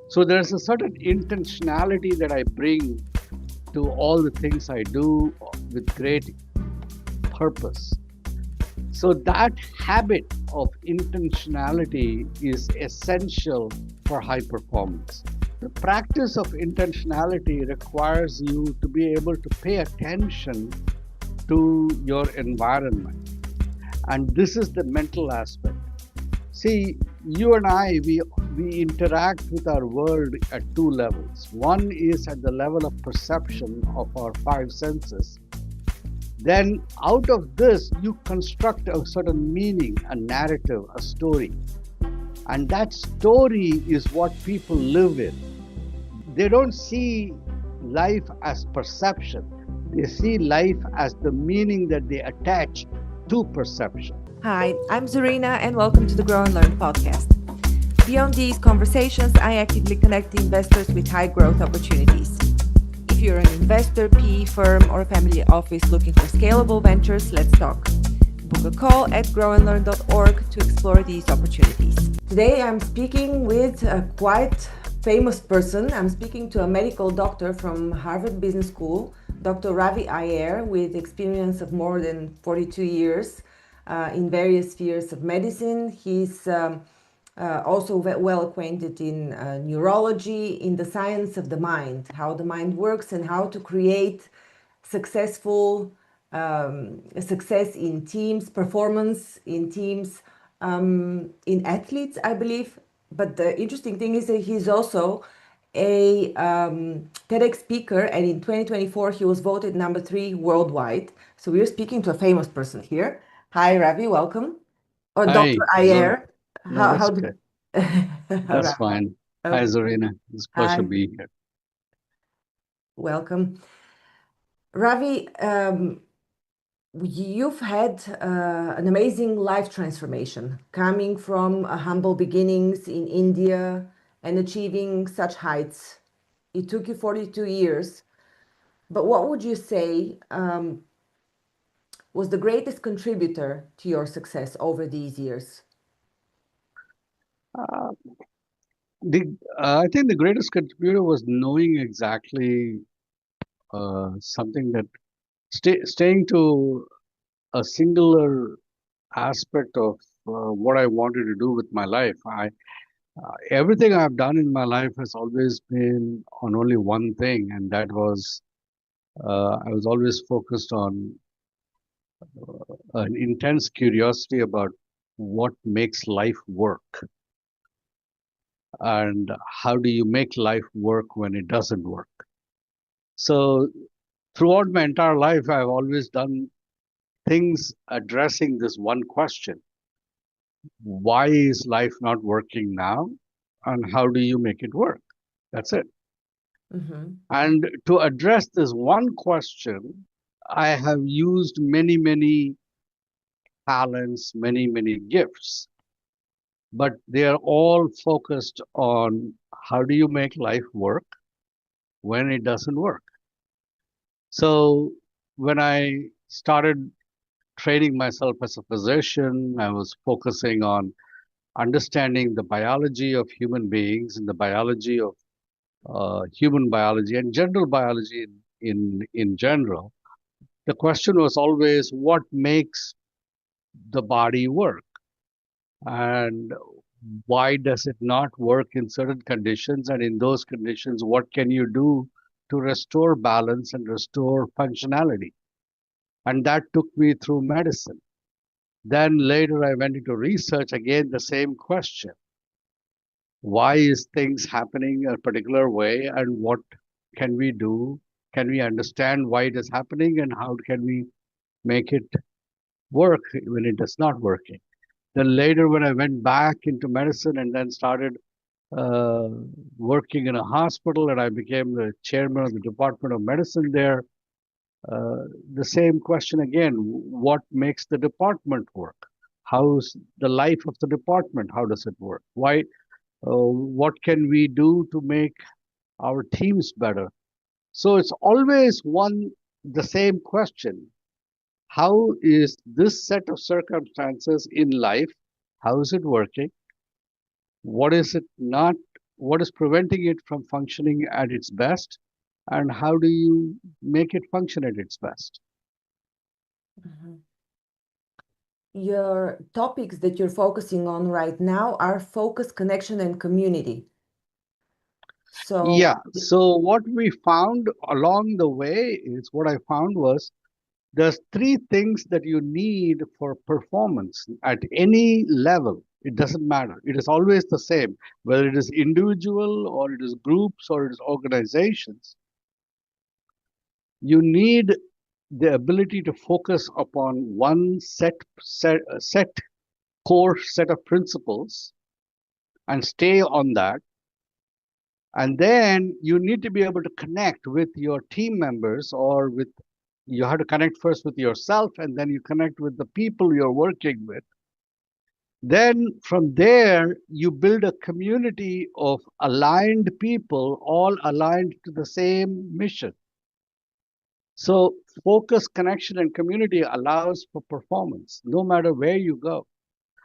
So there's a certain intentionality that I bring to all the things I do with great purpose. So that habit of intentionality is essential for high performance. The practice of intentionality requires you to be able to pay attention to your environment. And this is the mental aspect. See, you and I, we interact with our world at two levels. One is at the level of perception of our five senses. Then, out of this, you construct a certain meaning, a narrative, a story. And that story is what people live in. They don't see life as perception, they see life as the meaning that they attach to perception. Hi, I'm Zarina, and welcome to the Grownlearn podcast. Beyond these conversations, I actively connect investors with high growth opportunities. If you're an investor, PE firm, or a family office looking for scalable ventures, let's talk. Book a call at grownlearn.org to explore these opportunities. Today, I'm speaking with a quite famous person. I'm speaking to a medical doctor from Harvard Business School, Dr. Ravi Iyer, with experience of more than 42 years in various spheres of medicine. He's also well acquainted in neurology, in the science of the mind, how the mind works and how to create successful success in teams, performance in teams, in athletes, I believe. But the interesting thing is that he's also a TEDx speaker, and in 2024 he was voted number 3 worldwide. So we're speaking to a famous person here. Hi, Ravi, welcome. Or Hi, Dr. Zor. Ayer. No, How that's do okay. That's Ravi. fine. Hi, Okay. Zorina. It's a pleasure Hi, being here. welcome. Ravi, you've had an amazing life transformation coming from humble beginnings in India and achieving such heights. It took you 42 years, but what would you say was the greatest contributor to your success over these years? Uh, the, I think the greatest contributor was knowing exactly something that staying to a singular aspect of what I wanted to do with my life. Everything I've done in my life has always been on only one thing, and that was I was always focused on an intense curiosity about what makes life work and how do you make life work when it doesn't work. So throughout my entire life, I've always done things addressing this one question: why is life not working now, and how do you make it work? That's it. Mm-hmm. And to address this one question, I have used many talents, many gifts, but they are all focused on how do you make life work when it doesn't work. So when I started training myself as a physician, I was focusing on understanding the biology of human beings and the biology of human biology and general biology in general. The question was always what makes the body work and why does it not work in certain conditions, and in those conditions what can you do to restore balance and restore functionality. And that took me through medicine. Then later I went into research, again the same question: why is things happening a particular way, and what can we do? Can we understand why it is happening, and how can we make it work when it is not working? Then later, when I went back into medicine and then started uh, working in a hospital, and I became the chairman of the Department of Medicine there, uh, the same question again: what makes the department work? How's the life of the department? How does it work? Why? What can we do to make our teams better? So it's always the same question: how is this set of circumstances in life? How is it working? What is it not what is preventing it from functioning at its best, and how do you make it function at its best? Mhm. Your topics that you're focusing on right now are focus, connection, and community. So, Yeah. So what we found along the way is what I found was there's three things that you need for performance at any level. It doesn't matter. It is always the same, whether it is individual or it is groups or it is organizations. You need the ability to focus upon one set core set of principles and stay on that. And then you need to be able to connect with your team members or with, you have to connect first with yourself and then you connect with the people you're working with. Then from there, you build a community of aligned people, all aligned to the same mission. So focus, connection, and community allows for performance no matter where you go.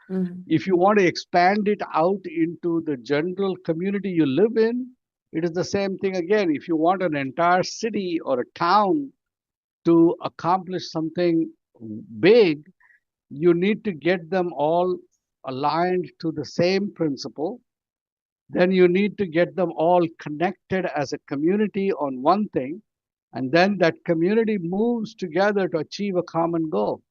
mhm, If you want to expand it out into the general community you live in, it is the same thing again. If you want an entire city or a town to accomplish something big, you need to get them all aligned to the same principle. Then you need to get them all connected as a community on one thing. And then that community moves together to achieve a common goal.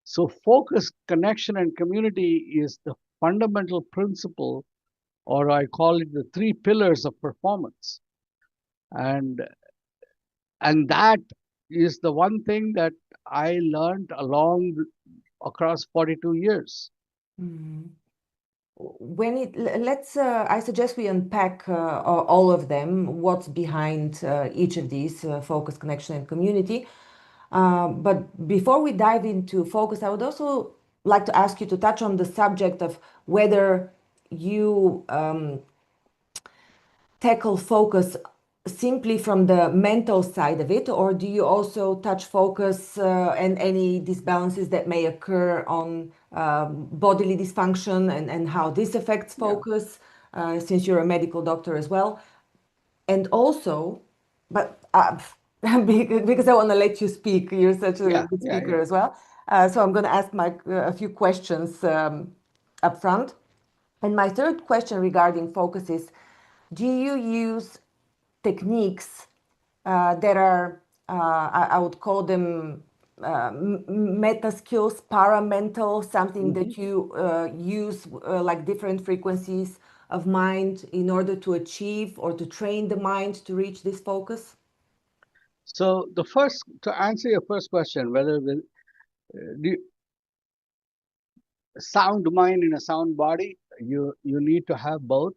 So, focus, connection, and community is the fundamental principle, or I call it the three pillars of performance. And that is the one thing that I learned along across 42 years. mhm. When it let's I suggest we unpack all of them, what's behind each of these, focus, connection, and community. But before we dive into focus, I would also like to ask you to touch on the subject of whether you tackle focus simply from the mental side of it, or do you also touch focus and any disbalances that may occur on bodily dysfunction and how this affects Yeah, focus, since you're a medical doctor as well? And also, but because I want to let you speak, you're such a yeah, good yeah, speaker yeah. as well. So I'm going to ask Mike a few questions up front. And my third question regarding focus is, do you use techniques that are, I would call them meta skills, paramental, something Hmm. that you use like different frequencies of mind in order to achieve or to train the mind to reach this focus? So, to answer your first question, whether the sound mind in a sound body, you need to have both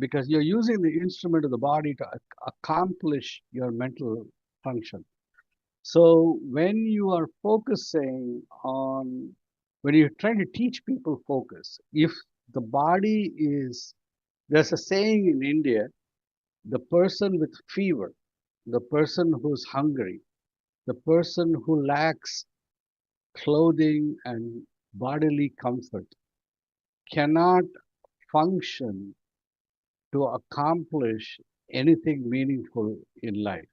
because you're using the instrument of the body to accomplish your mental function. So when you are focusing on, when you're trying to teach people focus, if the body is, there's a saying in India, the person with fever, the person who's hungry, the person who lacks clothing and bodily comfort cannot function to accomplish anything meaningful in life.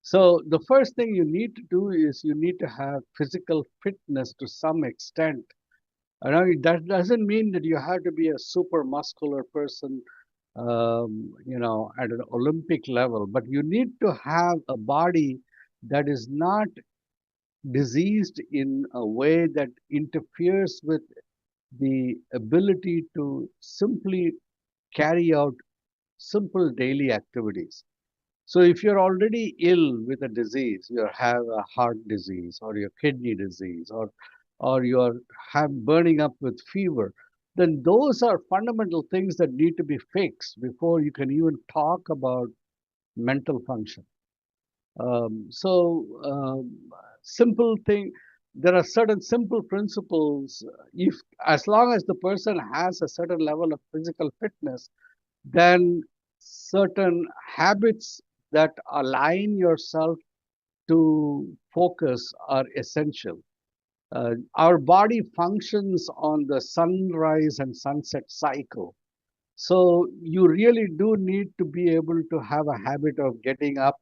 So the first thing you need to do is you need to have physical fitness to some extent. I know that doesn't mean that you have to be a super muscular person, at an Olympic level, but you need to have a body that is not diseased in a way that interferes with the ability to simply carry out simple daily activities. So if you're already ill with a disease, you have a heart disease or your kidney disease or you're burning up with fever, then those are fundamental things that need to be fixed before you can even talk about mental function. Simple thing, there are certain simple principles. If as long as the person has a certain level of physical fitness, then certain habits that align yourself to focus are essential. Our body functions on the sunrise and sunset cycle. So you really do need to be able to have a habit of getting up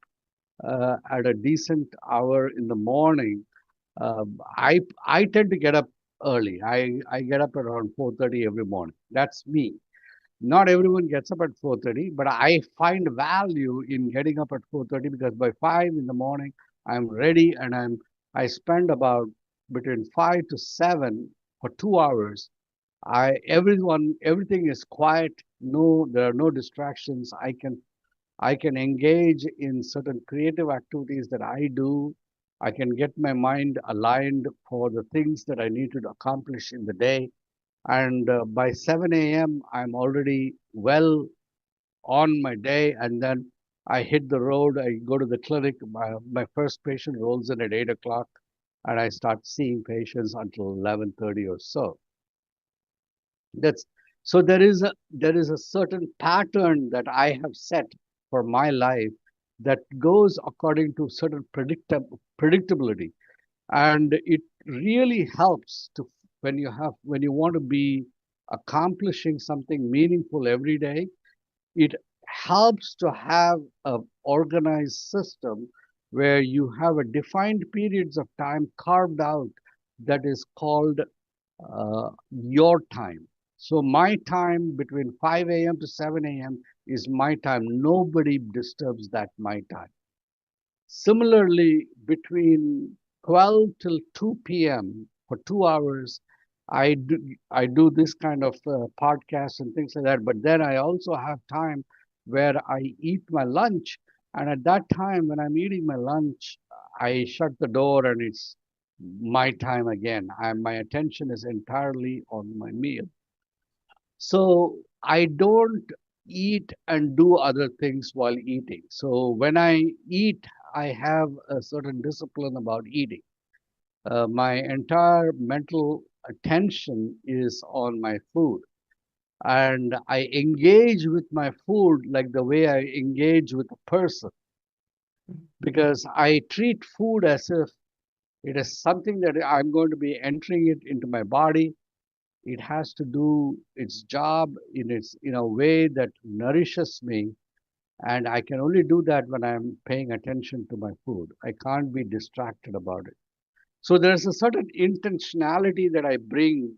at a decent hour in the morning. I tend to get up early. I get up around 4:30 every morning. That's me. Not everyone gets up at 4:30, but I find value in getting up at 4:30 because by 5 in the morning I'm ready and I spend about between 5 to 7 for 2 hours. Everything is quiet. No, there are no distractions. I can engage in certain creative activities that I do. I can get my mind aligned for the things that I need to accomplish in the day. And by 7 a.m., I'm already well on my day. And then I hit the road. I go to the clinic. My first patient rolls in at 8 o'clock, and I start seeing patients until 11:30 or so. That's so there is a certain pattern that I have set for my life that goes according to certain predictability, and it really helps to when you want to be accomplishing something meaningful every day. It helps to have a organized system where you have a defined periods of time carved out that is called your time. So my time between 5 a.m. to 7 a.m. is my time. Nobody disturbs that my time. Similarly, between 12 till 2 p.m. for 2 hours, I do this kind of podcasts and things like that. But then I also have time where I eat my lunch, and at that time when I'm eating my lunch, I shut the door and it's my time again. My attention is entirely on my meal. So I don't eat and do other things while eating. So when I eat, I have a certain discipline about eating. My entire mental attention is on my food. And I engage with my food like the way I engage with a person because I treat food as if it is something that I'm going to be entering it into my body. It has to do its job in a way that nourishes me, and I can only do that when I'm paying attention to my food. I can't be distracted about it. So there's a certain intentionality that I bring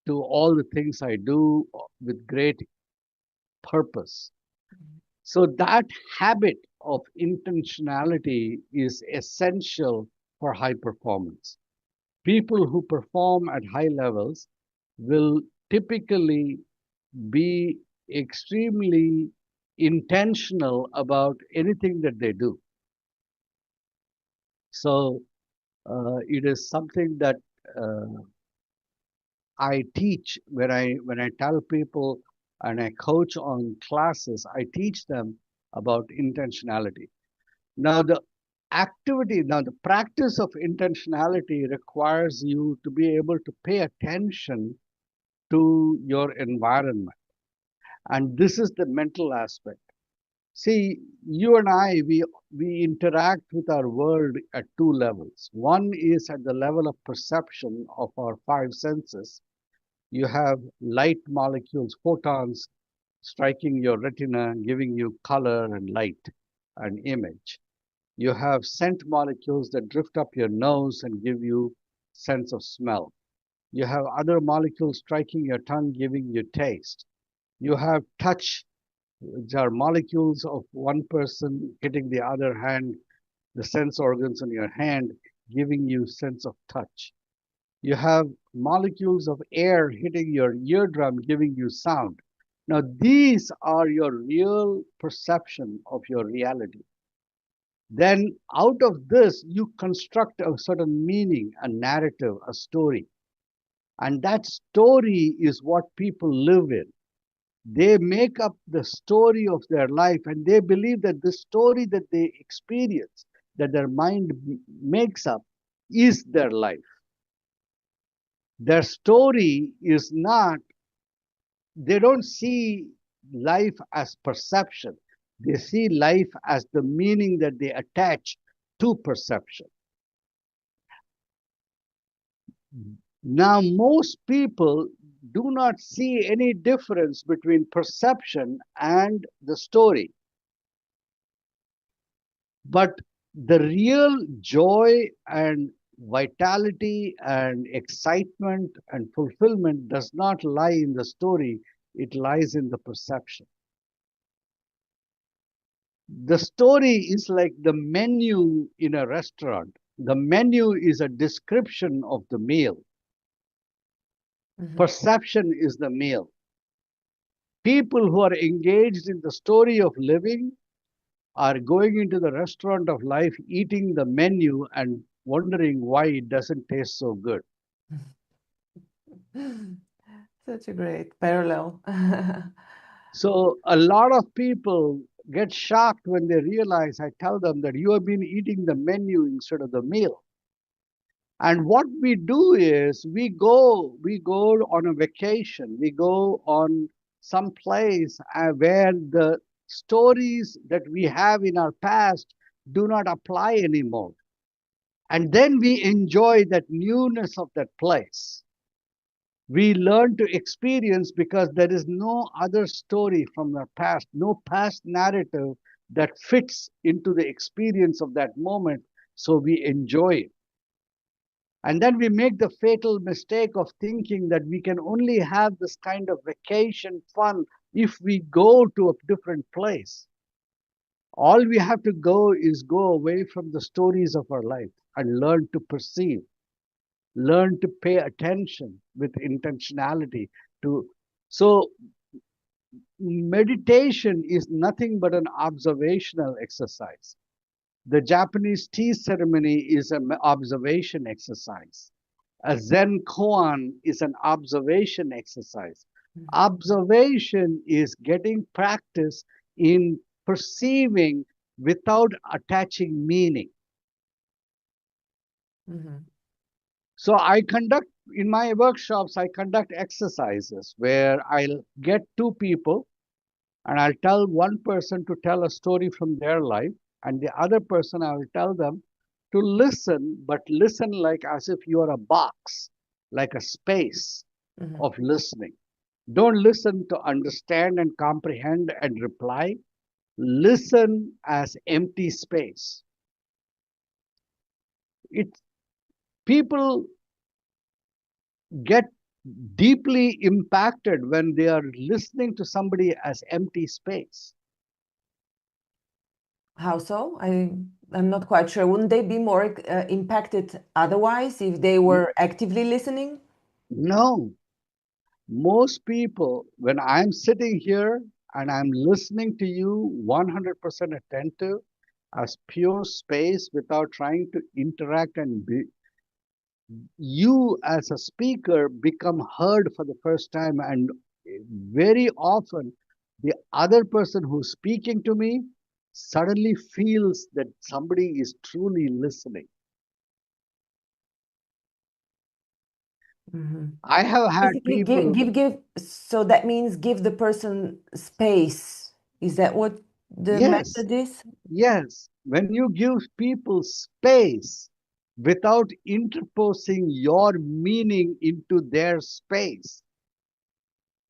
to all the things I do with great purpose. So that habit of intentionality is essential for high performance. People who perform at high levels will typically be extremely intentional about anything that they do. So it is something that uh, I teach when I tell people and I coach on classes. I teach them about intentionality. Now the practice of intentionality requires you to be able to pay attention to your environment. And this is the mental aspect. See, you and I, we interact with our world at two levels. One is at the level of perception of our five senses. You have light molecules, photons, striking your retina, giving you color and light and image. You have scent molecules that drift up your nose and give you sense of smell. You have other molecules striking your tongue, giving you taste. You have touch, which are molecules of one person hitting the other hand, the sense organs on your hand, giving you sense of touch. You have molecules of air hitting your eardrum, giving you sound. Now, these are your real perception of your reality. Then, out of this, you construct a certain meaning, a narrative, a story. And that story is what people live in. They make up the story of their life and they believe that the story that they experience, that their mind makes up, is their life. Their story is not, they don't see life as perception. They see life as the meaning that they attach to perception. Now, most people, do not see any difference between perception and the story. But the real joy and vitality and excitement and fulfillment does not lie in the story, it lies in the perception. The story is like the menu in a restaurant. The menu is a description of the meal. Perception is the meal. People who are engaged in the story of living are going into the restaurant of life, eating the menu and wondering why it doesn't taste so good. Such a great parallel. So a lot of people get shocked when they realize I tell them that you have been eating the menu instead of the meal. And what we do is we go on a vacation, we go on some place where the stories that we have in our past do not apply anymore. And then we enjoy that newness of that place. We learn to experience because there is no other story from the past, no past narrative that fits into the experience of that moment. So we enjoy it. And then we make the fatal mistake of thinking that we can only have this kind of vacation fun if we go to a different place. All we have to go is go away from the stories of our life and learn to perceive, learn to pay attention with intentionality to. So meditation is nothing but an observational exercise. The Japanese tea ceremony is an observation exercise. A Zen koan is an observation exercise. Observation is getting practice in perceiving without attaching meaning. So in my workshops, I conduct exercises where I'll get two people and I'll tell one person to tell a story from their life, and the other person I will tell them to listen, but listen like as if you are a box, like a space of listening. Don't listen to understand and comprehend and reply. Listen as empty space. People get deeply impacted when they are listening to somebody as empty space. How so? I'm not quite sure. Wouldn't they be more impacted otherwise if they were actively listening? No. Most people, when I'm sitting here and I'm listening to you 100% attentive as pure space without trying to interact and be, you as a speaker become heard for the first time, and very often the other person who's speaking to me suddenly feels that somebody is truly listening. I have had Basically, people. give. So that means give the person space. Is that what the Yes, method is? yes. When you give people space without interposing your meaning into their space,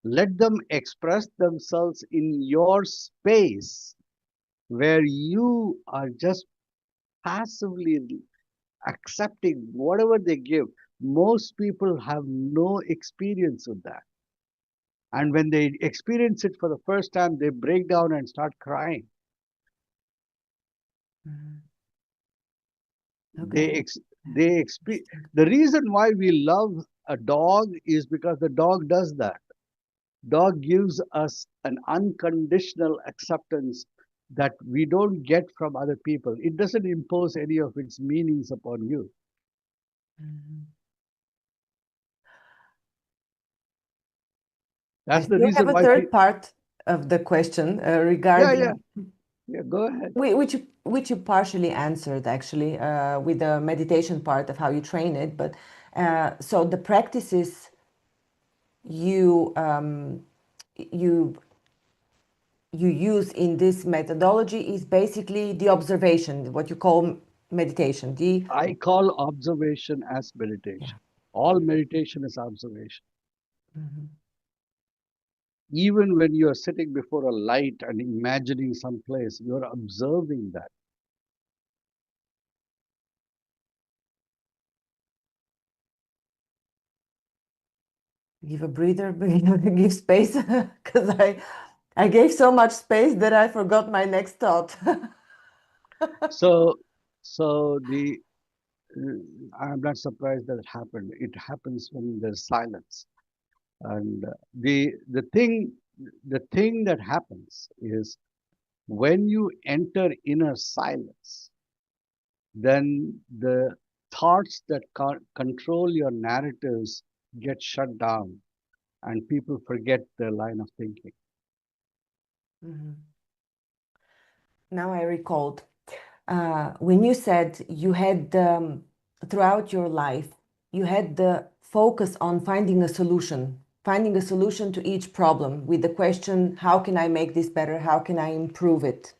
let them express themselves in your space where you are just passively accepting whatever they give. Most people have no experience with that. And when they experience it for the first time, they break down and start crying. Okay. The reason why we love a dog is because the dog does that. Dog gives us an unconditional acceptance that we don't get from other people. It doesn't impose any of its meanings upon you. I That's the still have reason a why third part of the question yeah, regarding go ahead. which you partially answered actually with the meditation part of how you train it. But so the practices you you you use in this methodology is basically the observation, what you call meditation. I call observation as meditation. All meditation is observation. Mhm. Even when you are sitting before a light and imagining some place, you're observing that. Give a breather, give space, because I gave so much space that I forgot my next thought. So, so I'm not surprised that it happened. It happens when there's silence. And the thing that happens is when you enter inner silence, then the thoughts that control your narratives get shut down and people forget their line of thinking. Mhm. Now I recalled when you said you had throughout your life, you had the focus on finding a solution to each problem with the question, how can I make this better? How can I improve it?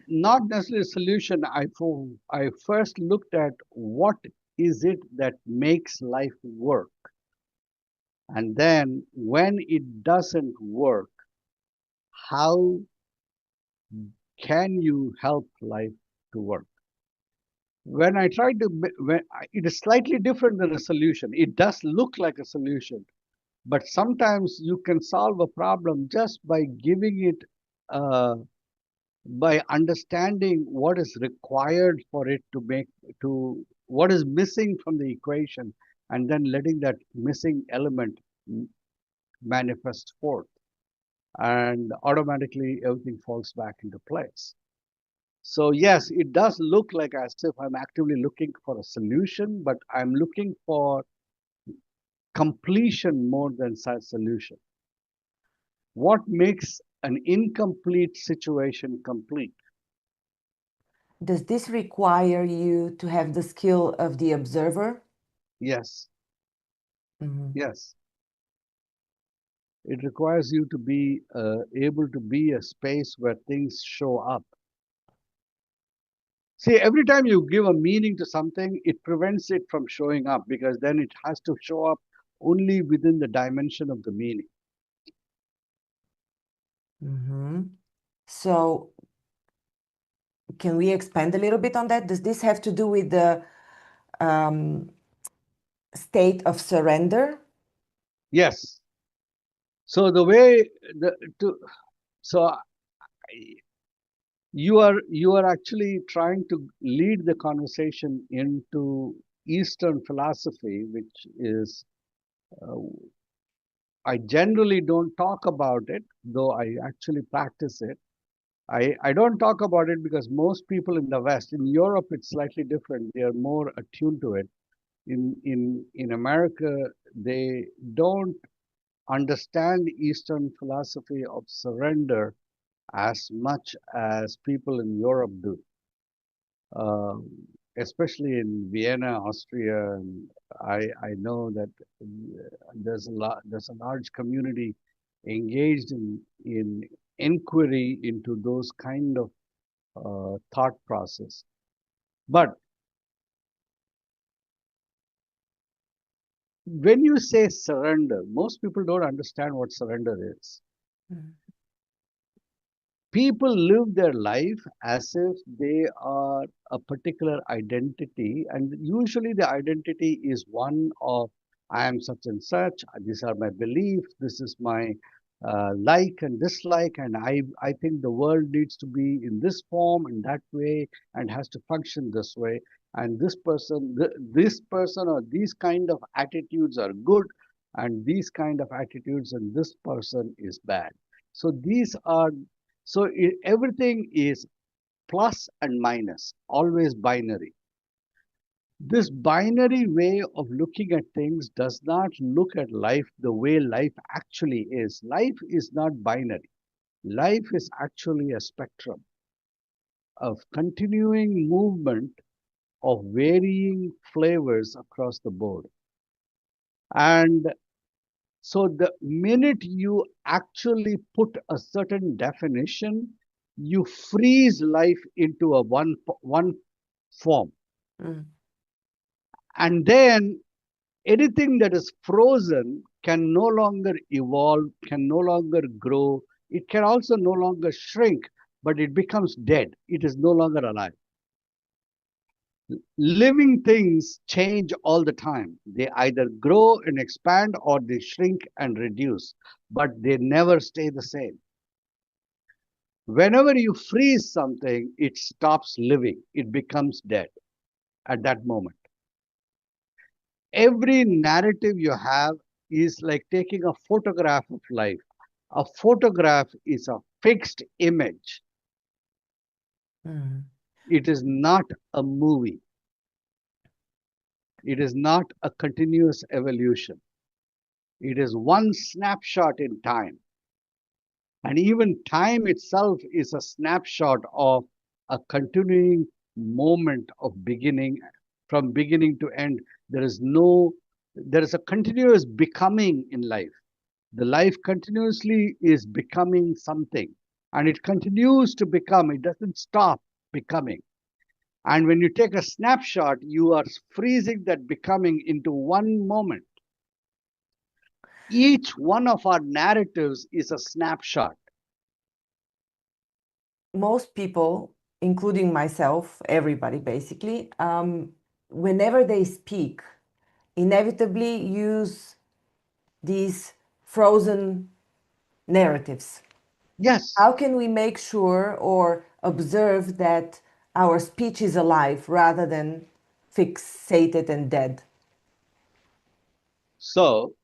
Not necessarily a solution. I first looked at what is it that makes life work. And then when it doesn't work, how can you help life to work? When I try to, it is slightly different than a solution. It does look like a solution, but sometimes you can solve a problem just by giving it, by understanding what is required for it to make, to what is missing from the equation, and then letting that missing element manifest forth, and automatically everything falls back into place. So yes, it does look like as if I'm actively looking for a solution, but I'm looking for completion more than solution. What makes an incomplete situation complete? Does this require you to have the skill of the observer? Yes, Mhm. yes. It requires you to be able to be a space where things show up. See, every time you give a meaning to something, it prevents it from showing up because then it has to show up only within the dimension of the meaning. Mhm. So, can we expand a little bit on that? Does this have to do with the um, state of surrender? Yes. So the way the to so you are actually trying to lead the conversation into Eastern philosophy, which is uh, I generally don't talk about it, though I actually practice it. I don't talk about it because most people in the West, in Europe, it's slightly different. They are more attuned to it. In America, they don't understand Eastern philosophy of surrender as much as people in Europe do, um, especially in Vienna, Austria. And I know that there's a large community engaged in inquiry into those kind of thought process. But when you say surrender, most people don't understand what surrender is. Mhm. People live their life as if they are a particular identity, and usually the identity is one of I am such and such, these are my beliefs, this is my like and dislike, and I think the world needs to be in this form and that way and has to function this way, and this person or these kind of attitudes are good, and these kind of attitudes and this person is bad. So these are so everything is plus and minus, always binary. This binary way of looking at things does not look at life the way life actually is. Life is not binary. Life is actually a spectrum of continuing movement of varying flavors across the board. And so the minute you actually put a certain definition, you freeze life into a one form. Mm. And then Anything that is frozen can no longer evolve, can no longer grow. It can also no longer shrink, but it becomes dead. It is no longer alive. Living things change all the time. They either grow and expand or they shrink and reduce, but they never stay the same. Whenever you freeze something, it stops living, it becomes dead at that moment. Every narrative you have is like taking a photograph of life. A photograph is a fixed image, Mm. it is not a movie, it is not a continuous evolution. It is one snapshot in time. And even time itself is a snapshot of a continuing moment of beginning, from beginning to end. There is no, there is a continuous becoming in life. The life continuously is becoming something and it continues to become, it doesn't stop becoming. And when you take a snapshot, you are freezing that becoming into one moment. Each one of our narratives is a snapshot. Most people, including myself, everybody basically, whenever they speak, inevitably use these frozen narratives. Yes. How can we make sure or observe that our speech is alive rather than fixated and dead? So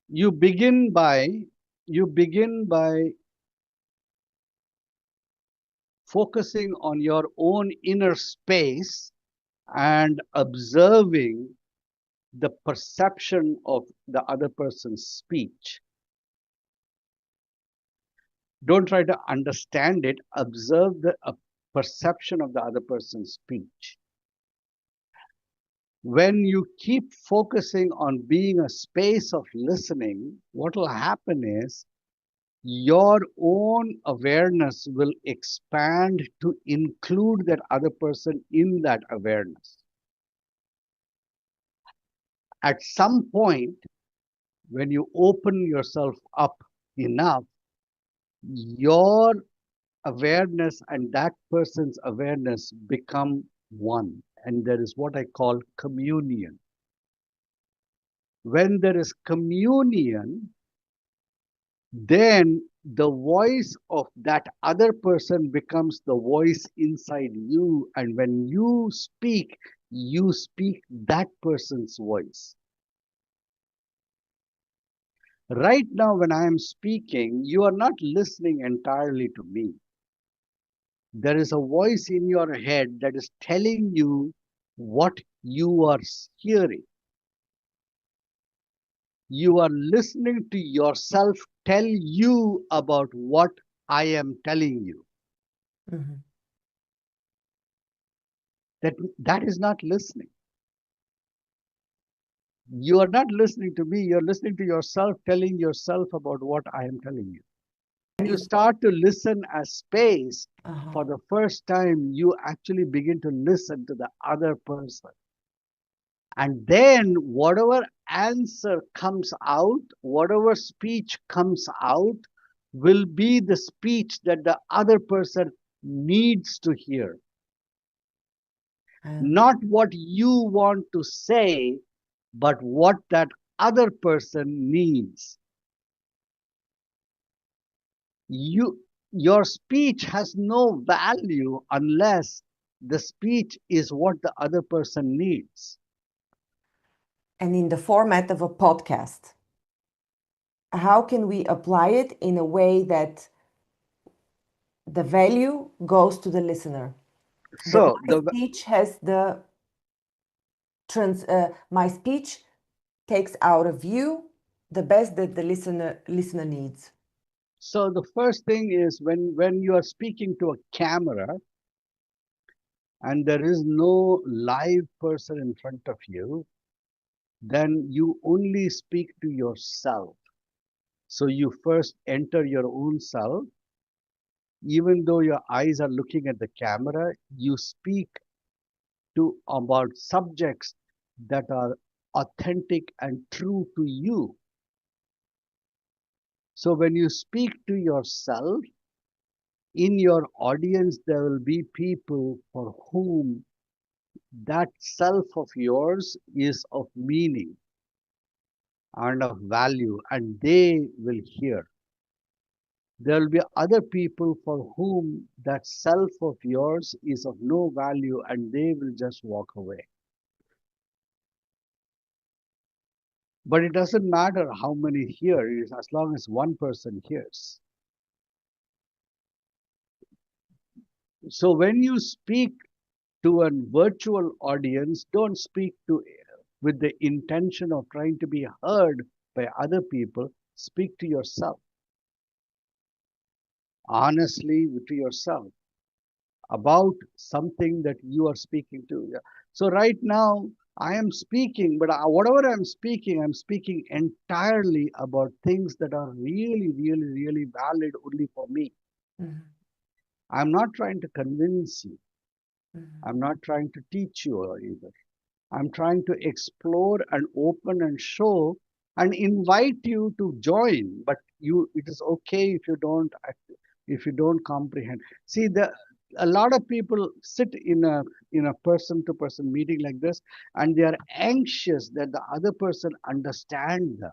you begin by you begin by focusing on your own inner space and observing the perception of the other person's speech. Don't try to understand it, observe the perception of the other person's speech. When you keep focusing on being a space of listening, what will happen is your own awareness will expand to include that other person in that awareness. At some point, when you open yourself up enough, your awareness and that person's awareness become one. And there is what I call communion. When there is communion, then the voice of that other person becomes the voice inside you. And when you speak that person's voice. Right now, when I am speaking, you are not listening entirely to me. There is a voice in your head that is telling you what you are hearing. You are listening to yourself tell you about what I am telling you. Mhm. That is not listening. You are not listening to me, you're listening to yourself telling yourself about what I am telling you. When you start to listen as space, Uh-huh. for the first time, you actually begin to listen to the other person. And then whatever answer comes out, whatever speech comes out, will be the speech that the other person needs to hear. And Not what you want to say, but what that other person needs. You, your speech has no value unless the speech is what the other person needs. in the format of a podcast, how can we apply it in a way that the value goes to the listener? That So my speech has the my speech takes out of you the best that the listener needs. the first thing is when you are speaking to a camera and there is no live person in front of you, then you only speak to yourself. So you first enter your own self. Even though your eyes are looking at the camera, you speak to about subjects that are authentic and true to you. So when you speak to yourself, in your audience, there will be people for whom that self of yours is of meaning and of value, and they will hear. There will be other people for whom that self of yours is of no value and they will just walk away. But it doesn't matter how many hear, as long as one person hears. So when you speak to a virtual audience, don't speak to with the intention of trying to be heard by other people. Speak to yourself, honestly to yourself, about something that you are speaking to. Yeah. So right now I am speaking, but whatever I'm speaking entirely about things that are really, really, really valid only for me. Mm-hmm. I'm not trying to convince you. Mm-hmm. I'm not trying to teach you either. I'm trying to explore and open and show and invite you to join. But it is okay if you don't comprehend. See, a lot of people sit in a person-to-person meeting like this, and they are anxious that the other person understand them.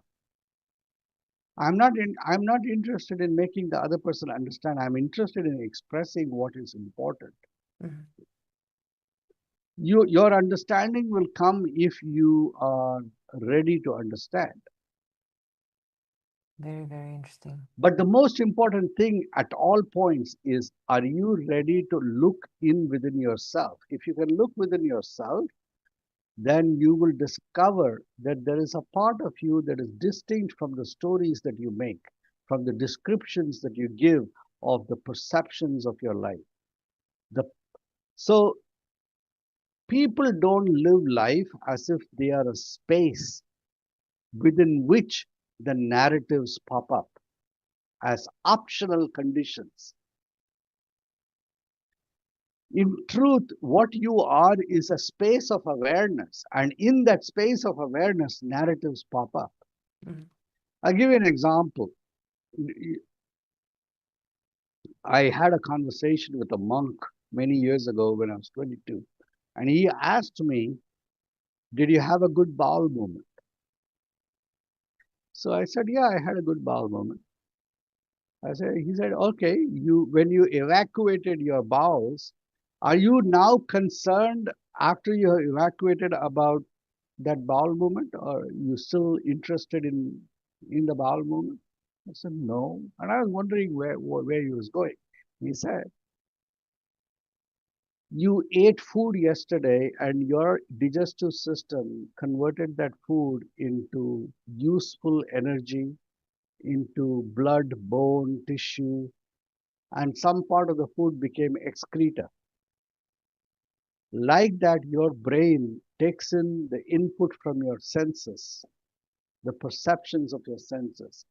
I'm not interested in making the other person understand. I'm interested in expressing what is important. Mm-hmm. Your understanding will come if you are ready to understand. Very, very interesting. But the most important thing at all points is, are you ready to look in within yourself? If you can look within yourself, then you will discover that there is a part of you that is distinct from the stories that you make, from the descriptions that you give of the perceptions of your life. The, so people don't live life as if they are a space within which the narratives pop up as optional conditions. In truth, what you are is a space of awareness, and in that space of awareness, narratives pop up. Mm-hmm. I'll give you an example. I had a conversation with a monk many years ago when I was 22, and he asked me, "Did you have a good bowel movement?" So I said, "Yeah, I had a good bowel movement." He said, "Okay, when you evacuated your bowels, are you now concerned after you have evacuated about that bowel movement, or are you still interested in the bowel movement?" I said, "No." And I was wondering where he was going. He said, "You ate food yesterday and your digestive system converted that food into useful energy, into blood, bone, tissue, and some part of the food became excreta. Like that, your brain takes in the input from your senses, the perceptions of your senses,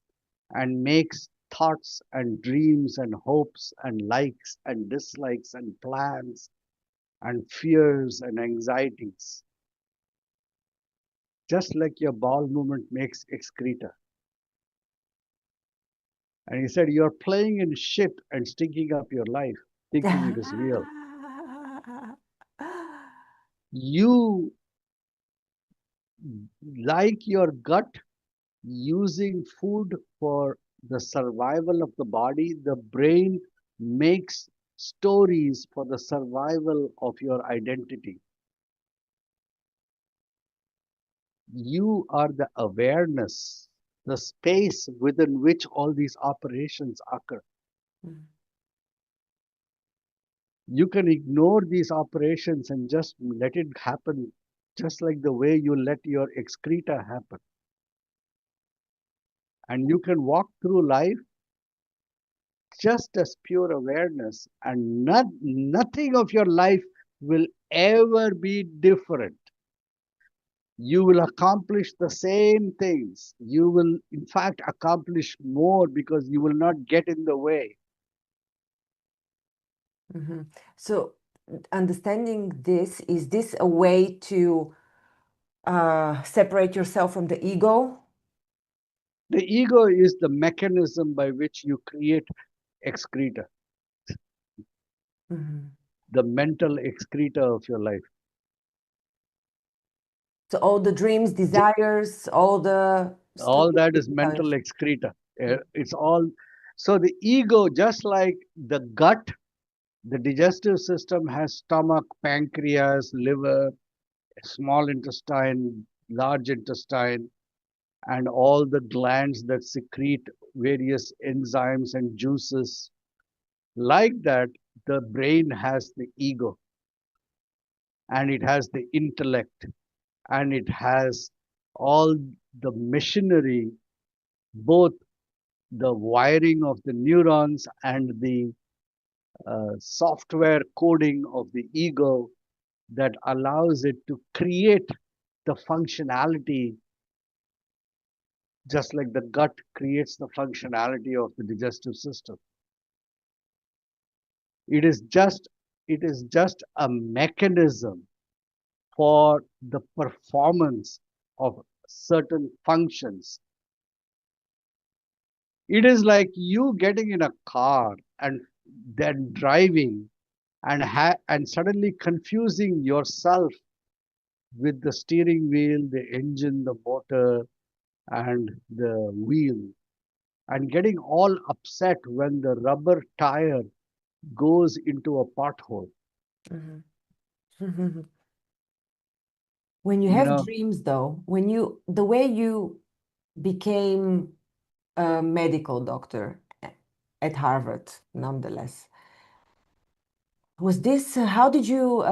and makes thoughts and dreams and hopes and likes and dislikes and plans and fears and anxieties, just like your bowel movement makes excreta." And he said, "You're playing in shit and stinking up your life, thinking it is real. You like your gut using food for the survival of the body, the brain makes stories for the survival of your identity. You are the awareness, the space within which all these operations occur. Mm-hmm. You can ignore these operations and just let it happen, just like the way you let your excreta happen. And you can walk through life just as pure awareness, and nothing of your life will ever be different. You will accomplish the same things. You will, in fact, accomplish more because you will not get in the way. Mm-hmm. So, understanding this, is this a way to separate yourself from the ego? The ego is the mechanism by which you create excreta, Mhm. the mental excreta of your life. So all the dreams, J- desires, all the stuff All that that you is can tell mental yourself. excreta. It's all. So the ego, just like the gut, the digestive system has stomach, pancreas, liver, small intestine, large intestine, and all the glands that secrete various enzymes and juices. Like that, the brain has the ego and it has the intellect and it has all the machinery, both the wiring of the neurons and the software coding of the ego that allows it to create the functionality, just like the gut creates the functionality of the digestive system. It is just it is just a mechanism for the performance of certain functions. It is like you getting in a car and then driving and suddenly confusing yourself with the steering wheel, the engine, the motor, and the wheel, and getting all upset when the rubber tire goes into a pothole. Mhm. When you You have know, dreams, though, the way you became a medical doctor at Harvard, nonetheless, was this, how did you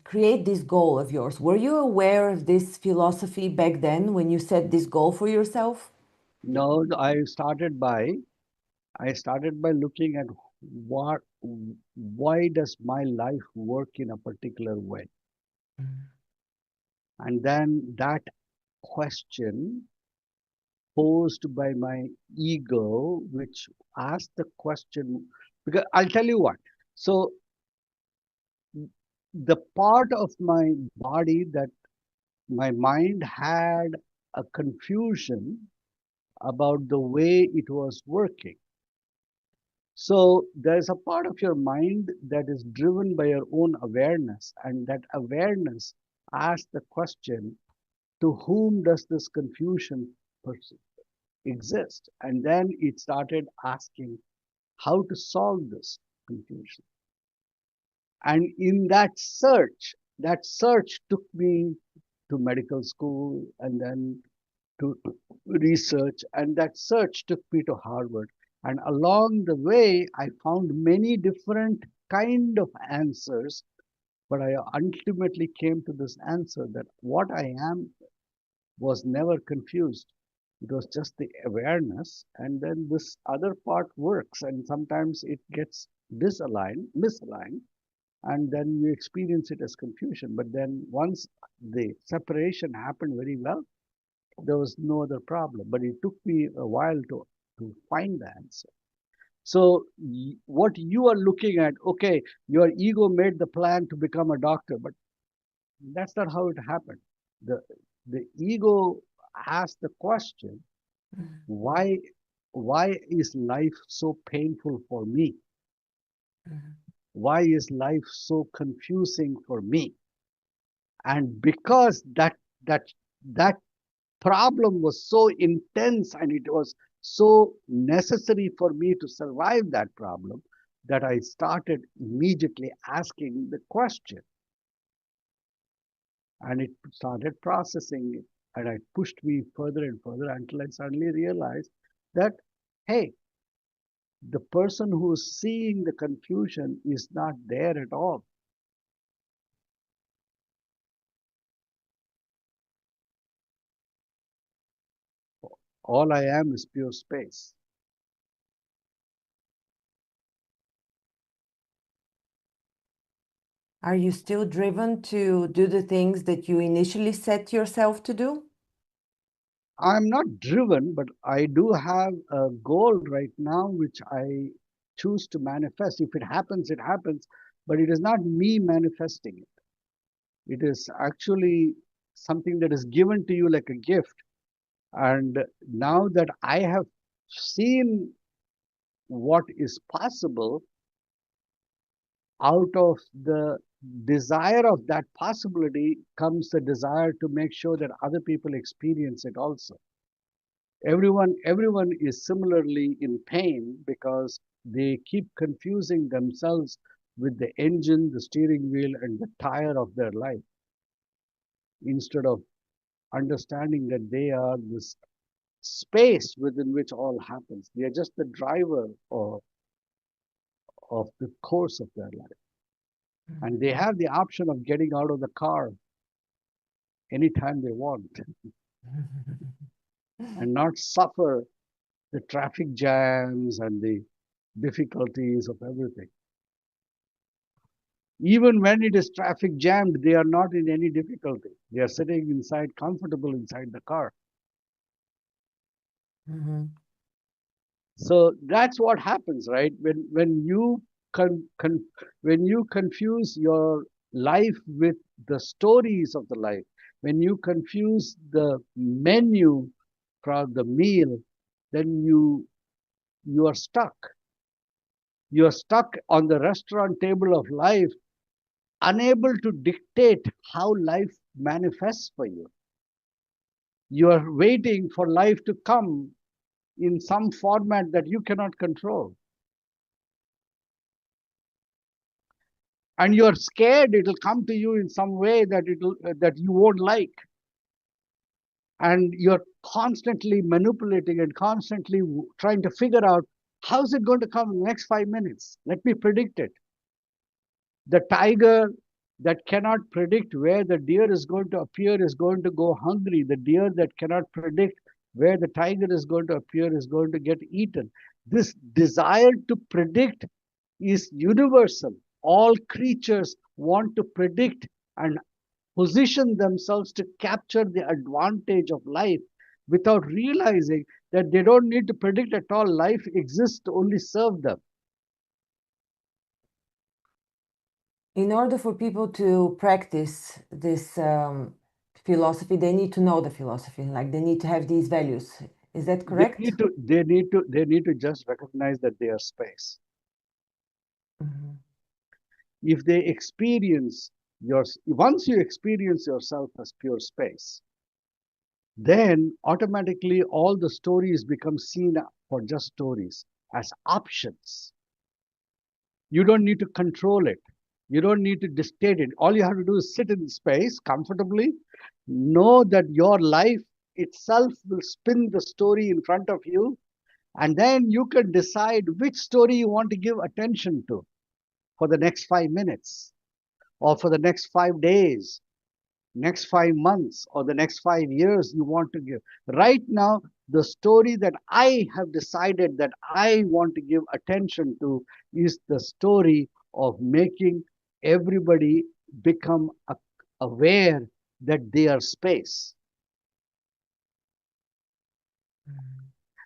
create this goal of yours? Were you aware of this philosophy back then when you set this goal for yourself? no, I started by looking at what why does my life work in a particular way, and then that question posed by my ego, which asked the question, because I'll tell you what. So the part of my body that my mind had a confusion about the way it was working. So there's a part of your mind that is driven by your own awareness, and that awareness asks the question, to whom does this confusion exist? And then it started asking how to solve this confusion. And in that search took me to medical school and then to research, and that search took me to Harvard. And along the way, I found many different kind of answers, but I ultimately came to this answer that what I am was never confused. It was just the awareness, and then this other part works, and sometimes it gets misaligned, and then you experience it as confusion. But then once the separation happened very well, there was no other problem. But it took me a while to find the answer. So what you are looking at, okay, your ego made the plan to become a doctor, but that's not how it happened. The the ego asked the question, Mhm. why why is life so painful for me? Mhm. Why is life so confusing for me? And because that problem was so intense and it was so necessary for me to survive that problem, that I started immediately asking the question, and it started processing it, and it pushed me further and further until I suddenly realized that, hey, the person who's seeing the confusion is not there at all. All I am is pure space. Are you still driven to do the things that you initially set yourself to do? I'm not driven, but I do have a goal right now which I choose to manifest. If it happens, it happens, but it is not me manifesting it. It is actually something that is given to you like a gift. And now that I have seen what is possible, out of the desire of that possibility comes the desire to make sure that other people experience it also. Everyone is similarly in pain because they keep confusing themselves with the engine, the steering wheel, and the tire of their life instead of understanding that they are this space within which all happens. They are just the driver of the course of their life. And they have the option of getting out of the car anytime they want and not suffer the traffic jams and the difficulties of everything. Even when it is traffic jammed, they are not in any difficulty. They are sitting inside, comfortable inside the car. Mm-hmm. So that's what happens, right? When you when you confuse your life with the stories of the life, when you confuse the menu for the meal, then you are stuck. You are stuck on the restaurant table of life, unable to dictate how life manifests for you. You are waiting for life to come in some format that you cannot control. And you're scared it'll come to you in some way that you won't like. And you're constantly manipulating and constantly trying to figure out how's it going to come in the next 5 minutes. Let me predict it. The tiger that cannot predict where the deer is going to appear is going to go hungry. The deer that cannot predict where the tiger is going to appear is going to get eaten. This desire to predict is universal. All creatures want to predict and position themselves to capture the advantage of life without realizing that they don't need to predict at all. Life exists to only serve them. In order for people to practice this philosophy, they need to know the philosophy, like they need to have these values. Is that correct? They need to just recognize that they are space. Mm-hmm. If they experience once you experience yourself as pure space, then automatically all the stories become seen for just stories, as options. You don't need to control it. You don't need to dictate it. All you have to do is sit in space comfortably, know that your life itself will spin the story in front of you, and then you can decide which story you want to give attention to for the next 5 minutes, or for the next 5 days, next 5 months, or the next 5 years you want to give. Right now, the story that I have decided that I want to give attention to is the story of making everybody become aware that they are space.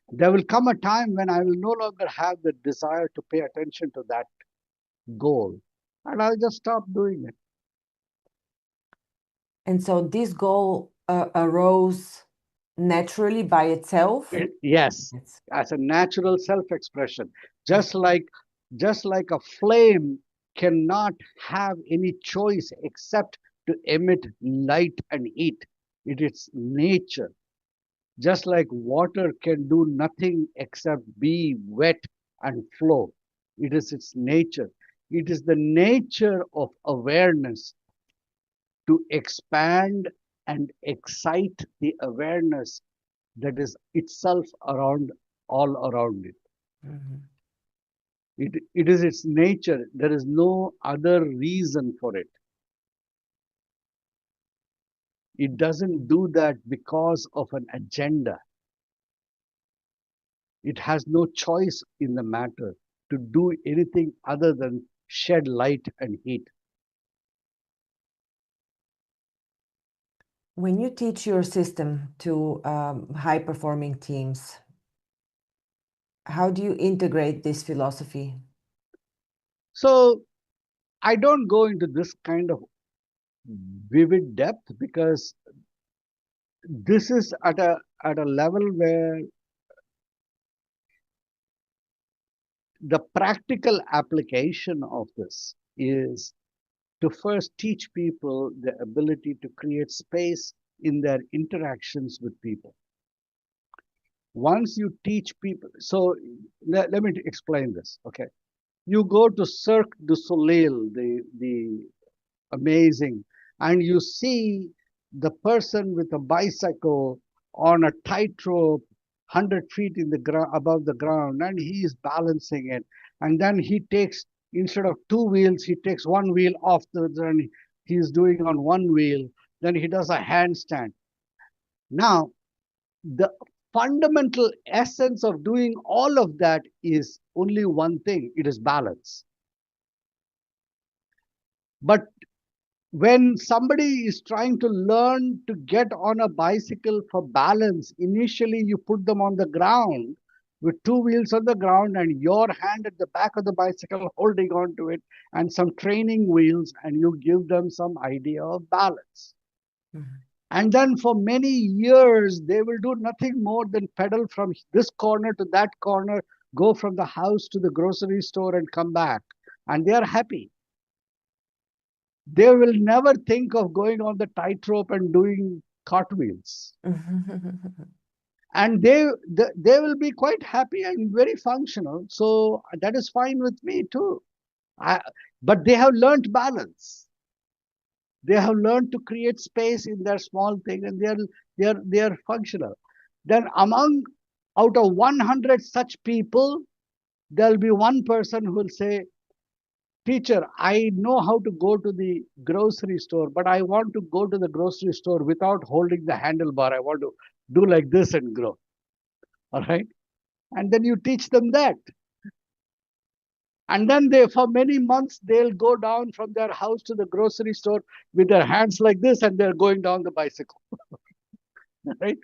There will come a time when I will no longer have the desire to pay attention to that goal, and I'll just stop doing it. And so this goal arose naturally by itself? Yes, as a natural self-expression. Just like a flame cannot have any choice except to emit light and heat. It is nature. Just like water can do nothing except be wet and flow. It is its nature. It is the nature of awareness to expand and excite the awareness that is itself around, all around it. Mm-hmm. It is its nature. There is no other reason for it. It doesn't do that because of an agenda. It has no choice in the matter to do anything other than shed light and heat. When you teach your system to high-performing teams, how do you integrate this philosophy? So I don't go into this kind of vivid depth because this is at a level where the practical application of this is to first teach people the ability to create space in their interactions with people. Once you teach people, so let me explain this, okay? You go to Cirque du Soleil, the amazing, and you see the person with a bicycle on a tightrope 100 feet in the above the ground, and he is balancing it, and then he takes, instead of two wheels, he takes one wheel off and he's doing on one wheel, then he does a handstand. Now the fundamental essence of doing all of that is only one thing: it is balance. But when somebody is trying to learn to get on a bicycle for balance, initially you put them on the ground with two wheels on the ground and your hand at the back of the bicycle holding on to it and some training wheels, and you give them some idea of balance. Mhm. And then for many years, they will do nothing more than pedal from this corner to that corner, go from the house to the grocery store and come back. And they are happy. They will never think of going on the tightrope and doing cartwheels. And they will be quite happy and very functional. So that is fine with me too. I, but they have learned balance. They have learned to create space in their small thing, and they are functional. Then out of 100 such people, there'll be one person who will say, teacher, I know how to go to the grocery store, but I want to go to the grocery store without holding the handlebar. I want to do like this and grow. All right. And then you teach them that. And then for many months, they'll go down from their house to the grocery store with their hands like this, and they're going down the bicycle. Right.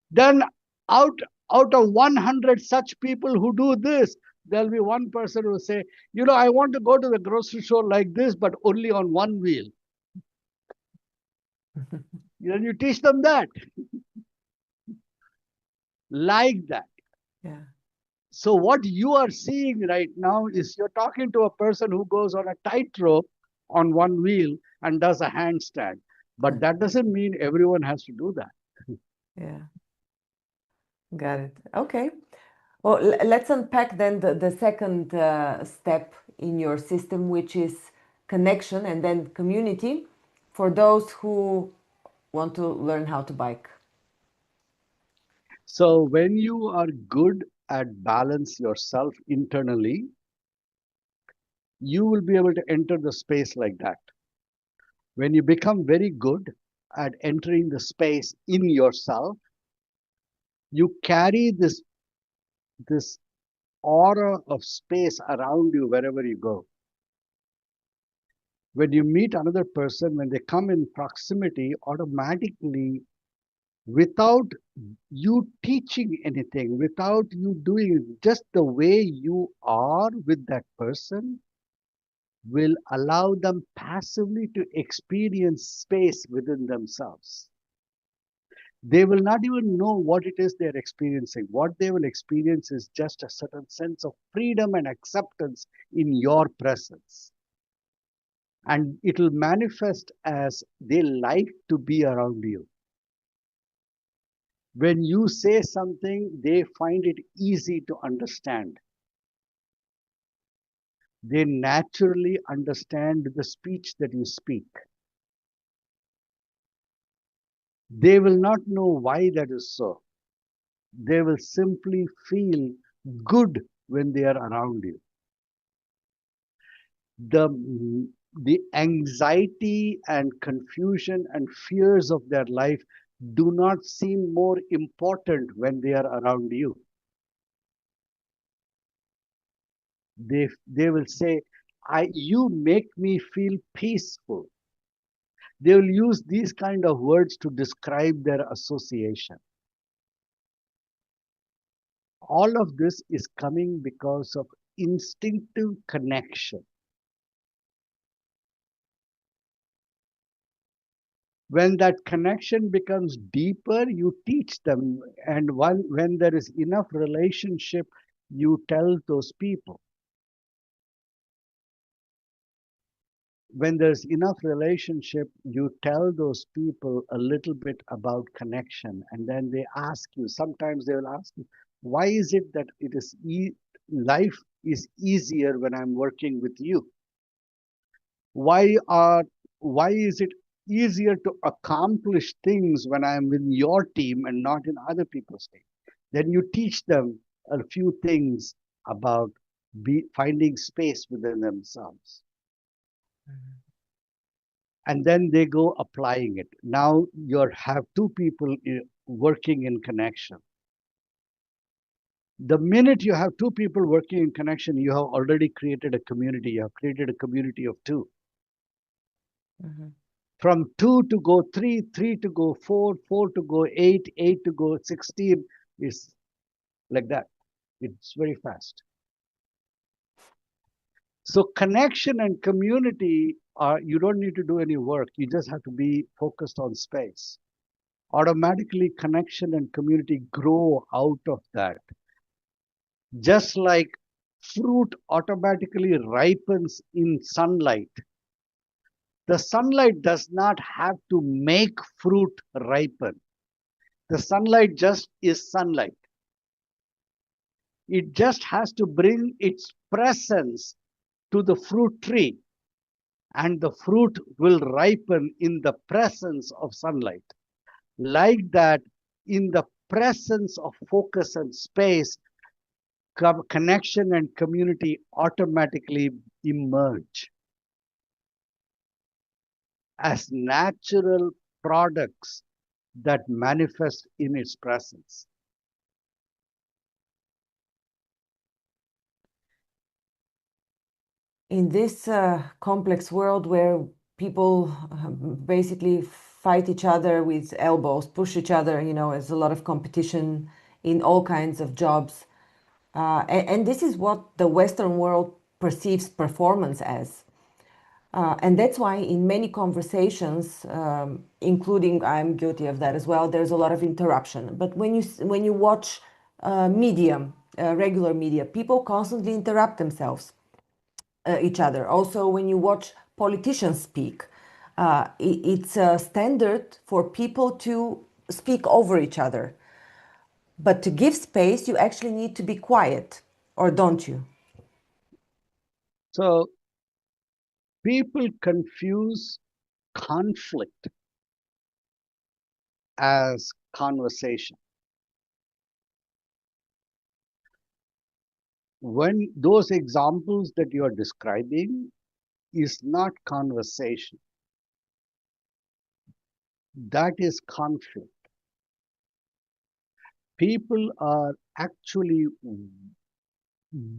Then out, out of 100 such people who do this, there'll be one person who will say, I want to go to the grocery store like this, but only on one wheel. Then you teach them that, like that. Yeah. So what you are seeing right now is you're talking to a person who goes on a tightrope on one wheel and does a handstand. But that doesn't mean everyone has to do that. Yeah. Got it. Okay. Well, let's unpack then the second step in your system, which is connection and then community for those who want to learn how to bike. So when you are good at balance yourself internally, you will be able to enter the space like that. When you become very good at entering the space in yourself, you carry this aura of space around you wherever you go. When you meet another person, when they come in proximity, automatically, without you teaching anything, without you doing, just the way you are with that person will allow them passively to experience space within themselves. They will not even know what it is they're experiencing. What they will experience is just a certain sense of freedom and acceptance in your presence. And it will manifest as they like to be around you. When you say something, they find it easy to understand. They naturally understand the speech that you speak. They will not know why that is so. They will simply feel good when they are around you. The anxiety and confusion and fears of their life do not seem more important when they are around you. They will say, you make me feel peaceful. They will use these kind of words to describe their association. All of this is coming because of instinctive connection. When that connection becomes deeper, you teach them. And when there is enough relationship, you tell those people. When there's enough relationship, you tell those people a little bit about connection. And then they ask you, sometimes they will ask you, why is it that life is easier when I'm working with you? Why are why is it easier to accomplish things when I'm with your team and not in other people's team? Then you teach them a few things about finding space within themselves. And then they go applying it. Now you have two people working in connection. The minute you have two people working in connection, you have already created a community. You have created a community of two. Mm-hmm. From two to go three, three to go four, four to go eight, eight to go 16 is like that. It's very fast. So connection and community are, you don't need to do any work. You just have to be focused on space. Automatically connection and community grow out of that. Just like fruit automatically ripens in sunlight. The sunlight does not have to make fruit ripen. The sunlight just is sunlight. It just has to bring its presence to the fruit tree, and the fruit will ripen in the presence of sunlight. Like that, in the presence of focus and space, connection and community automatically emerge as natural products that manifest in its presence. In this complex world where people basically fight each other with elbows, push each other, there's a lot of competition in all kinds of jobs. And this is what the Western world perceives performance as. And that's why in many conversations, including I'm guilty of that as well, there's a lot of interruption. But when you watch regular media, people constantly interrupt themselves, each other. Also, when you watch politicians speak, it's a standard for people to speak over each other. But to give space, you actually need to be quiet, or don't you? So people confuse conflict as conversation. When those examples that you are describing is not conversation, that is conflict. People are actually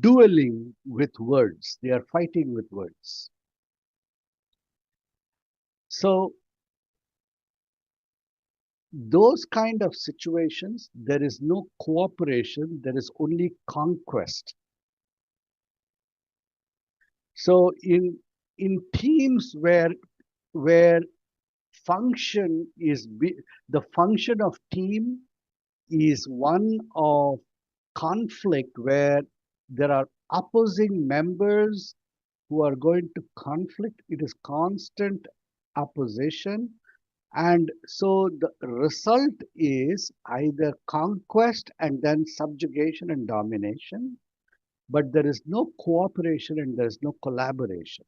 dueling with words, they are fighting with words. So those kind of situations, there is no cooperation, there is only conquest. So in teams where function is the function of team is one of conflict, where there are opposing members who are going to conflict. It is constant opposition. And so the result is either conquest and then subjugation and domination, but there is no cooperation and there is no collaboration.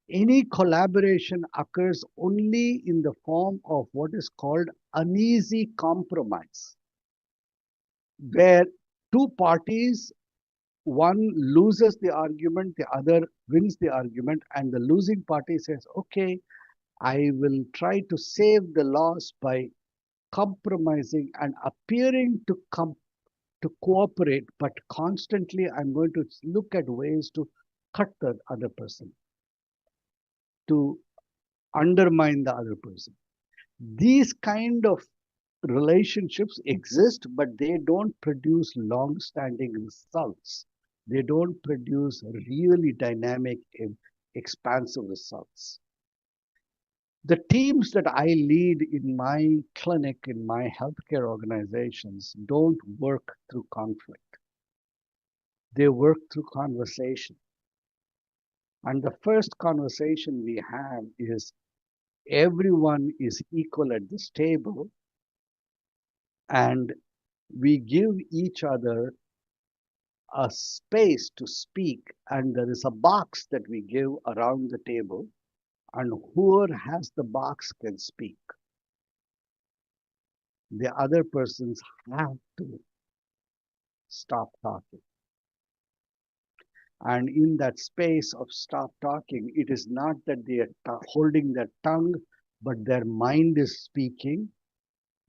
Any collaboration occurs only in the form of what is called uneasy compromise, where two parties, one loses the argument, the other wins the argument, and the losing party says, okay, I will try to save the loss by compromising and appearing to cooperate, but constantly I'm going to look at ways to cut the other person, to undermine the other person. These kind of relationships exist, but they don't produce long-standing results. They don't produce really dynamic, expansive results. The teams that I lead in my clinic, in my healthcare organizations, don't work through conflict. They work through conversation. And the first conversation we have is everyone is equal at this table, and we give each other a space to speak, and there is a box that we give around the table, and whoever has the box can speak. The other persons have to stop talking. And in that space of stop talking, it is not that they are holding their tongue, but their mind is speaking.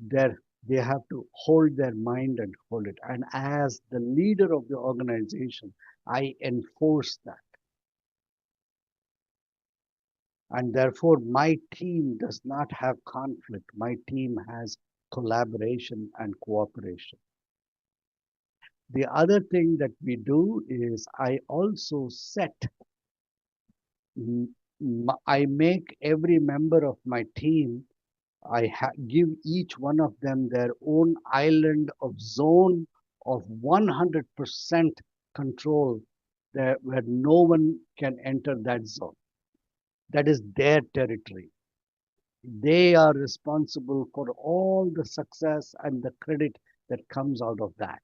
Their, they have to hold their mind and hold it. And as the leader of the organization, I enforce that. And therefore, my team does not have conflict. My team has collaboration and cooperation. The other thing that we do is I also I make every member of my team, give each one of them their own island of zone of 100% control there, where no one can enter that zone. That is their territory. They are responsible for all the success and the credit that comes out of that.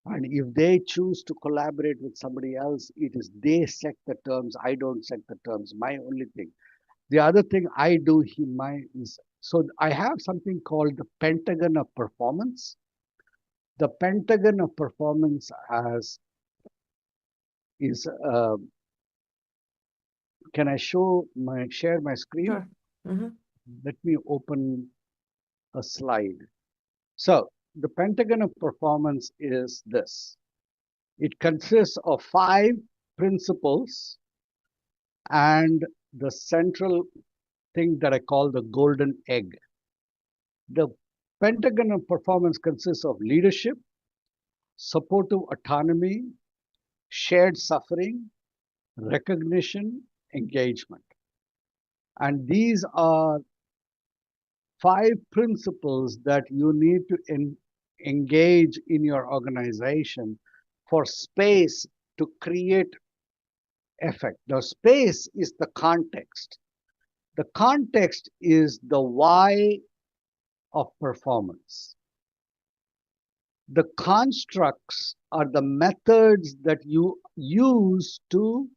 And if they choose to collaborate with somebody else, it is they set the terms. I don't set the terms. My only thing. The other thing I do is, so I have something called the Pentagon of Performance. The Pentagon of Performance is, can I share my screen? Sure. Mm-hmm. Let me open a slide. So the Pentagon of Performance is this. It consists of 5 principles and the central thing that I call the golden egg. The Pentagon of Performance consists of leadership, supportive autonomy, shared suffering, recognition, engagement. And these are 5 principles that you need to engage in your organization for space to create effect. Now, space is the context. The context is the why of performance. The constructs are the methods that you use to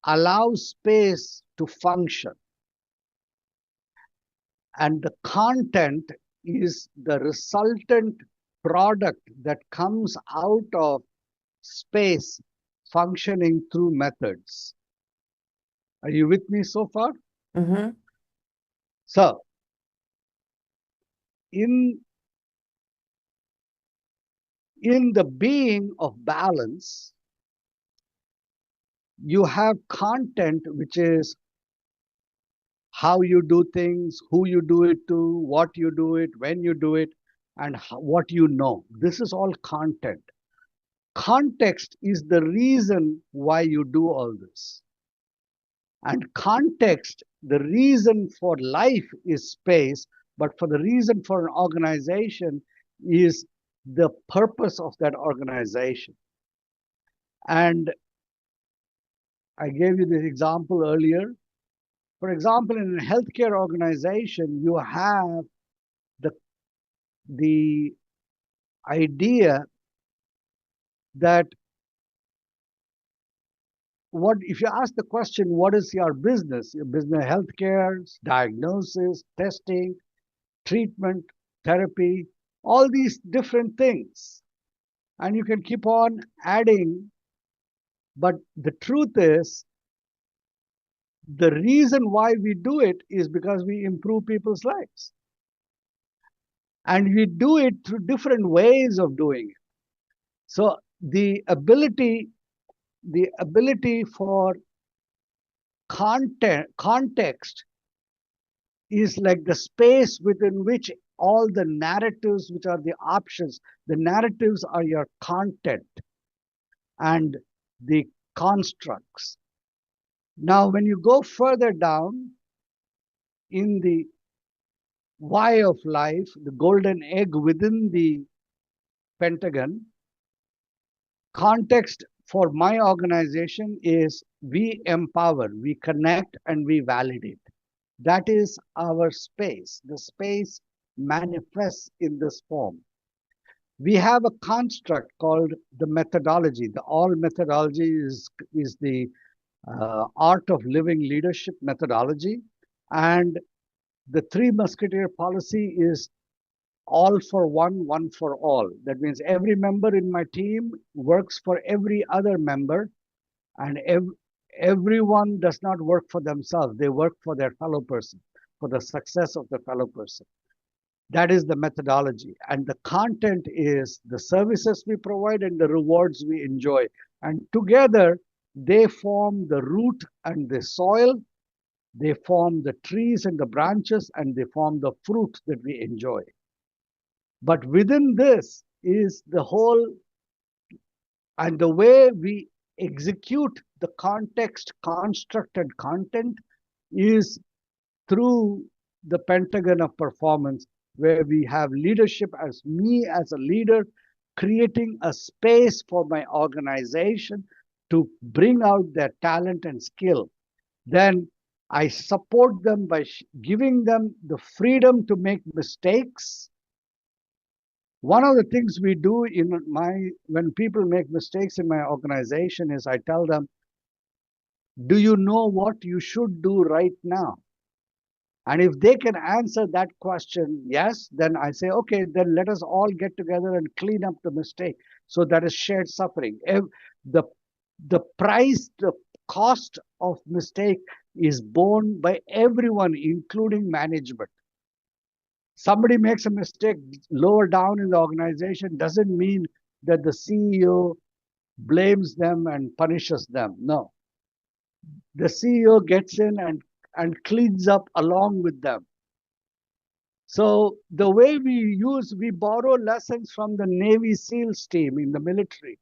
allow space to function. And the content is the resultant product that comes out of space functioning through methods. Are you with me so far? Mm-hmm. So, in the being of balance, you have content, which is how you do things, who you do it to, what you do it, when you do it, and what you know. This is all content. Context is the reason why you do all this. And context, the reason for life is space, but for the reason for an organization is the purpose of that organization. And I gave you this example earlier. For example, in a healthcare organization, you have the idea that what if you ask the question, what is your business? Your business, healthcare, diagnosis, testing, treatment, therapy, all these different things. And you can keep on adding. But the truth is, the reason why we do it is because we improve people's lives. And we do it through different ways of doing it. So the ability for context is like the space within which all the narratives, which are the options, the narratives are your content and the constructs. Now, when you go further down, in the why of life, the golden egg within the Pentagon, context for my organization is we empower, we connect, and we validate. That is our space. The space manifests in this form. We have a construct called the methodology. The all methodology is the art of living leadership methodology. And the three musketeer policy is all for one for all. That means every member in my team works for every other member, and everyone does not work for themselves. They work for their fellow person, for the success of the fellow person. That is the methodology. And the content is the services we provide and the rewards we enjoy. And together, they form the root and the soil, they form the trees and the branches, and they form the fruit that we enjoy. But within this is the whole, and the way we execute the context constructed content is through the Pentagon of Performance, where we have leadership as me as a leader, creating a space for my organization to bring out their talent and skill. Then I support them by giving them the freedom to make mistakes. One of the things we do when people make mistakes in my organization is I tell them, do you know what you should do right now? And if they can answer that question, yes, then I say, okay, then let us all get together and clean up the mistake. So that is shared suffering. The, the price, the cost of mistake is borne by everyone, including management. Somebody makes a mistake lower down in the organization doesn't mean that the CEO blames them and punishes them. No. The CEO gets in and cleans up along with them. So the way we borrow lessons from the Navy SEALs team in the military,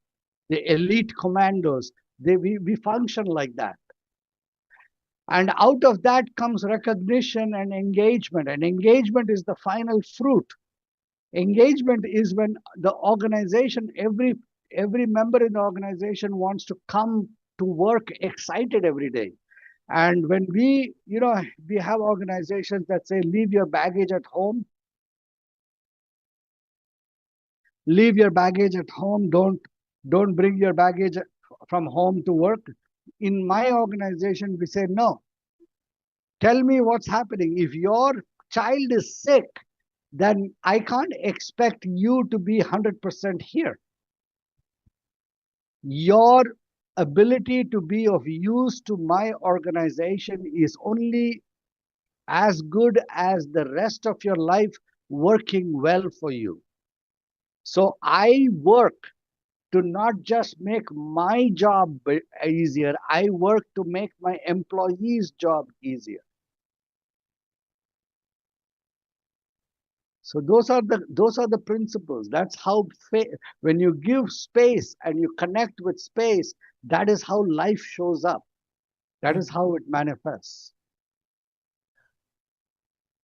the elite commandos, we function like that. And out of that comes recognition and engagement. And engagement is the final fruit. Engagement is when the organization, every member in the organization wants to come to work excited every day. And when we have organizations that say, leave your baggage at home. Leave your baggage at home. Don't bring your baggage from home to work. In my organization, we say, no. Tell me what's happening. If your child is sick, then I can't expect you to be 100% here. Your ability to be of use to my organization is only as good as the rest of your life working well for you. So I work to not just make my job easier, I work to make my employees' job easier. So those are the principles. That's how when you give space and you connect with space, that is how life shows up. That is how it manifests.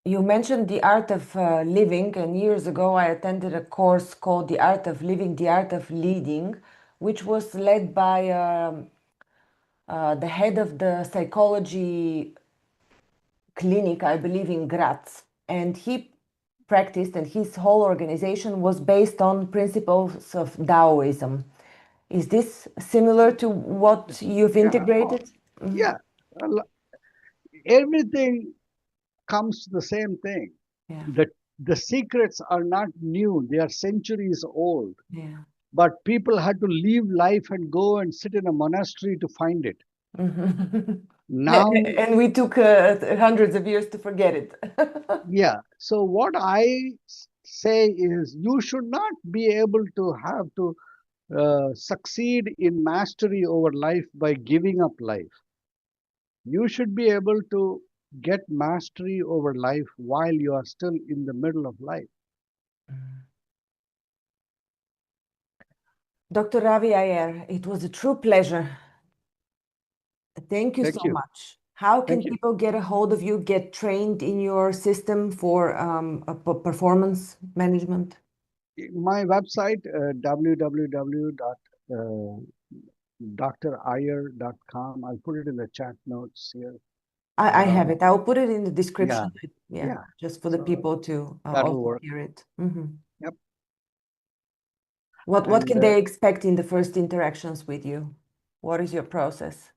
You mentioned the art of living, and years ago I attended a course called The Art of Living, the Art of Leading, which was led by the head of the psychology clinic, I believe, in Graz. And he practiced, and his whole organization was based on principles of Taoism. Is this similar to what you've integrated? Yeah. Everything comes to the same thing. Yeah. The secrets are not new. They are centuries old. Yeah. But people had to leave life and go and sit in a monastery to find it. Now, and we took hundreds of years to forget it. yeah. So what I say is you should not be able to have to succeed in mastery over life by giving up life. You should be able to get mastery over life while you are still in the middle of life. Dr. Ravi Iyer, it was a true pleasure. Thank you so much. How can Thank you. people get a hold of you, get trained in your system for performance management? My website, www.drier.com. I'll put it in the chat notes here. I have Uh, it. I'll put it in the yeah, description. Yeah, yeah. just for the So people to that'll also work. hear it. Yep. What And can they expect in the first interactions with you? What is your process?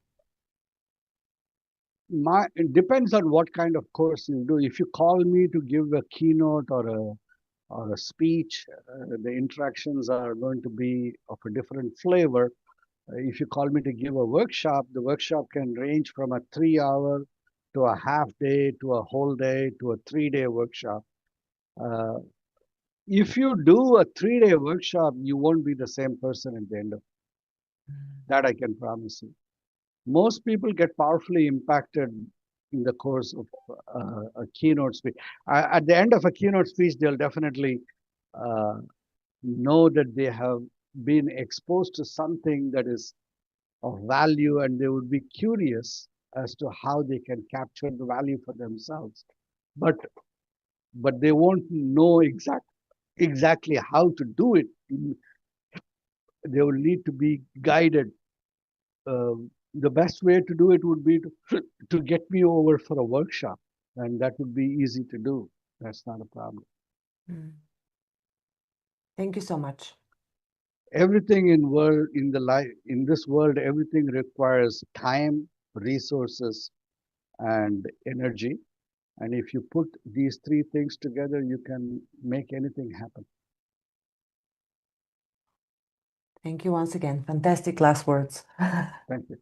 it depends on what kind of course you do. If you call me to give a keynote or a speech, the interactions are going to be of a different flavor. If you call me to give a workshop, the workshop can range from a 3 hour to a half day to a whole day to a 3 day workshop. Uh, if you do a 3 day workshop, you won't be the same person at the end of that. I can promise you. Most people get powerfully impacted in the course of a keynote speech. At the end of a keynote speech, they'll definitely uh, know that they have been exposed to something that is of value, and they would be curious as to how they can capture the value for themselves. But they won't know exactly how to do it. They will need to be guided. The best way to do it would be to get me over for a workshop, and that would be easy to do. That's not a problem. Mm. Thank you so much. Everything in this world, everything requires time, resources, and energy. And if you put these three things together, you can make anything happen. Thank you once again. Fantastic last words. Thank you.